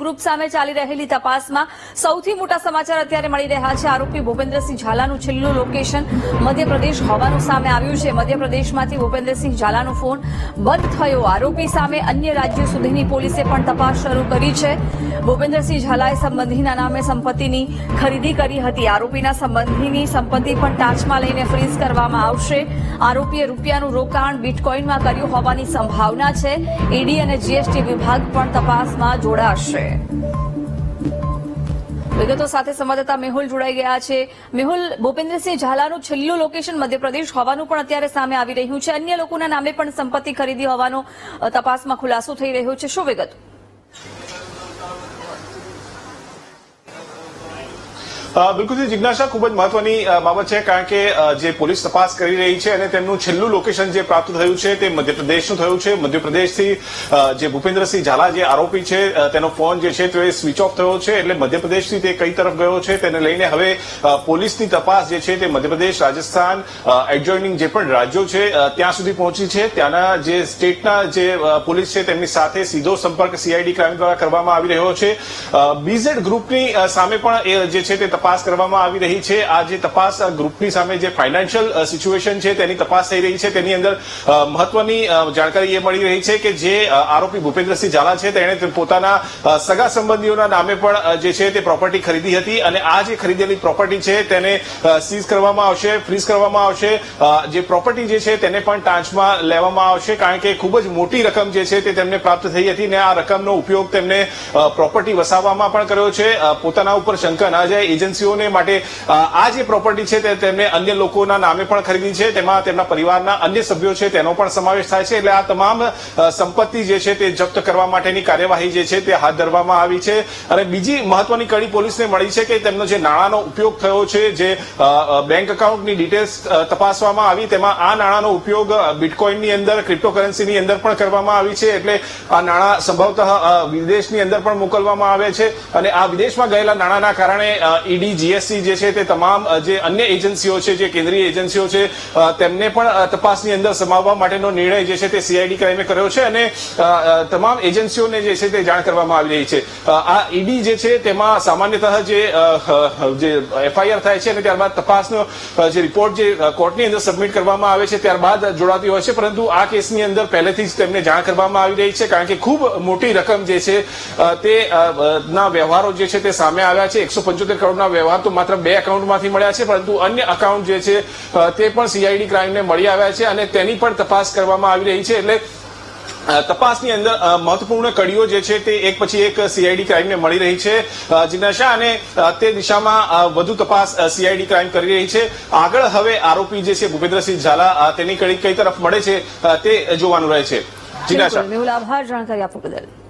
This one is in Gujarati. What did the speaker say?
ગ્રુપ સામે ચાલી રહેલી તપાસમાં સૌથી મોટા સમાચાર અત્યારે મળી રહ્યા છે। આરોપી ભૂપેન્દ્રસિંહ ઝાલાનું છેલ્લું લોકેશન મધ્યપ્રદેશ હોવાનું સામે આવ્યું છે। મધ્યપ્રદેશમાંથી ભૂપેન્દ્રસિંહ ઝાલાનો ફોન બંધ થયો। આરોપી સામે અન્ય રાજ્યો સુધીની પોલીસે પણ તપાસ શરૂ કરી છે। ભૂપેન્દ્રસિંહ ઝાલાએ સંબંધીના નામે સંપત્તિની ખરીદી કરી હતી। આરોપીના સંબંધીની સંપત્તિ પણ ટાંચમાં લઈને ફ્રીઝ કરવામાં આવશે। આરોપીએ રૂપિયાનું રોકાણ બિટકોઇનમાં કર્યું હોવાની સંભાવના છે। ઈડી અને જીએસટી વિભાગ પણ તપાસમાં જોડાશે। વિગતો સાથે સંવાદદાતા મેહુલ જોડાઈ ગયા છે। મેહુલ, ભૂપેન્દ્રસિંહ ઝાલાનું છેલ્લું લોકેશન મધ્યપ્રદેશ હોવાનું પણ અત્યારે સામે આવી રહ્યું છે। અન્ય લોકોના નામે પણ સંપત્તિ ખરીદી હોવાનો તપાસમાં ખુલાસો થઈ રહ્યો છે। શું વિગત? બિલકુલ જિજ્ઞાસા, ખૂબ જ મહત્વની બાબત છે, કારણ કે જે પોલીસ તપાસ કરી રહી છે અને તેમનું છેલ્લું લોકેશન જે પ્રાપ્ત થયું છે તે મધ્યપ્રદેશનું થયું છે। મધ્યપ્રદેશથી જે ભૂપેન્દ્રસિંહ ઝાલા જે આરોપી છે તેનો ફોન જે છે તે સ્વિચ ઓફ થયો છે, એટલે મધ્યપ્રદેશથી તે કઈ તરફ ગયો છે તેને લઈને હવે પોલીસની તપાસ જે છે તે મધ્યપ્રદેશ, રાજસ્થાન, એડજોઇનિંગ જે પણ રાજ્યો છે ત્યાં સુધી પહોંચી છે। ત્યાંના જે સ્ટેટના જે પોલીસ છે તેમની સાથે સીધો સંપર્ક સીઆઈડી ક્રાઇમ દ્વારા કરવામાં આવી રહ્યો છે। બીઝેડ ગ્રુપની સામે પણ જે છે તે તપાસ કરવામાં આવી રહી છે। આ જે તપાસ ગ્રુપની સામે જે ફાઇનાન્શિયલ સિચ્યુએશન છે તેની તપાસ થઈ રહી છે। તેની અંદર મહત્વની જાણકારી એ મળી રહી છે કે જે આરોપી ભૂપેન્દ્રસિંહ ઝાલા છે તેણે પોતાના સગા સંબંધીઓના નામે પણ જે છે તે પ્રોપર્ટી ખરીદી હતી અને આ જે ખરીદેલી પ્રોપર્ટી છે તેને સીઝ કરવામાં આવશે, ફ્રીઝ કરવામાં આવશે। જે પ્રોપર્ટી જે છે તેને પણ ટાંચમાં લેવામાં આવશે, કારણ કે ખૂબ જ મોટી રકમ જે છે તે તેમને પ્રાપ્ત થઈ હતી અને આ રકમનો ઉપયોગ તેમને પ્રોપર્ટી વસાવવામાં પણ કર્યો છે। પોતાના ઉપર શંકા ન જાય એજન્સીઓને માટે આ જે પ્રોપર્ટી છે તે તેમને અન્ય લોકોના નામે પણ ખરીદી છે, તેમાં તેમના પરિવારના અન્ય સભ્યો છે તેનો પણ સમાવેશ થાય છે। એટલે આ તમામ સંપત્તિ જે છે તે જપ્ત કરવા માટેની કાર્યવાહી જે છે તે હાથ ધરવામાં આવી છે। અને બીજી મહત્વની કડી પોલીસને મળી છે કે તેમનો જે નાણાંનો ઉપયોગ થયો છે, જે બેંક એકાઉન્ટની ડિટેલ્સ તપાસવામાં આવી, તેમાં આ નાણાંનો ઉપયોગ બિટકોઇનની અંદર, ક્રિપ્ટોકરન્સીની અંદર પણ કરવામાં આવી છે। એટલે આ નાણાં સંભવતઃ વિદેશની અંદર પણ મોકલવામાં આવે છે અને આ વિદેશમાં ગયેલા નાણાંના કારણે ઈડી, જીએસટી જે છે તે તમામ જે અન્ય એજન્સીઓ છે, જે કેન્દ્રીય એજન્સીઓ છે, તેમને પણ તપાસની અંદર સમાવવા માટેનો નિર્ણય જે છે તે સીઆઈડી ક્રાઇમે કર્યો છે અને તમામ એજન્સીઓને જે છે તે જાણ કરવામાં આવી રહી છે। આ ઈડી જે છે તેમાં સામાન્યતઃ જે એફઆઈઆર થાય છે અને ત્યારબાદ તપાસનો જે રિપોર્ટ જે કોર્ટની અંદર સબમિટ કરવામાં આવે છે ત્યારબાદ જોડાતી હોય છે, પરંતુ આ કેસની અંદર પહેલેથી જ તેમને જાણ કરવામાં આવી રહી છે, કારણ કે ખૂબ મોટી રકમ જે છે તે ના વ્યવહારો જે છે તે સામે આવ્યા છે। 175 કરોડના વ્યવહાર તો માત્ર 2 એકાઉન્ટમાંથી મળ્યા છે, પરંતુ અન્ય એકાઉન્ટ જે છે તે પણ સીઆઈડી ક્રાઇમને મળી આવ્યા છે અને તેની પણ તપાસ કરવામાં આવી રહી છે। એટલે તપાસની અંદર મહત્વપૂર્ણ કડીઓ જે છે તે એક પછી એક સીઆઈડી ક્રાઇમને મળી રહી છે જિજ્ઞાસા, અને તે દિશામાં વધુ તપાસ સીઆઈડી ક્રાઇમ કરી રહી છે। આગળ હવે આરોપી જે છે ભૂપેન્દ્રસિંહ ઝાલા તેની કડી કઈ તરફ મળે છે તે જોવાનું રહે છે। જિજ્ઞાસા, મેહુલ, આભાર જાણકારી આપવા બદલ।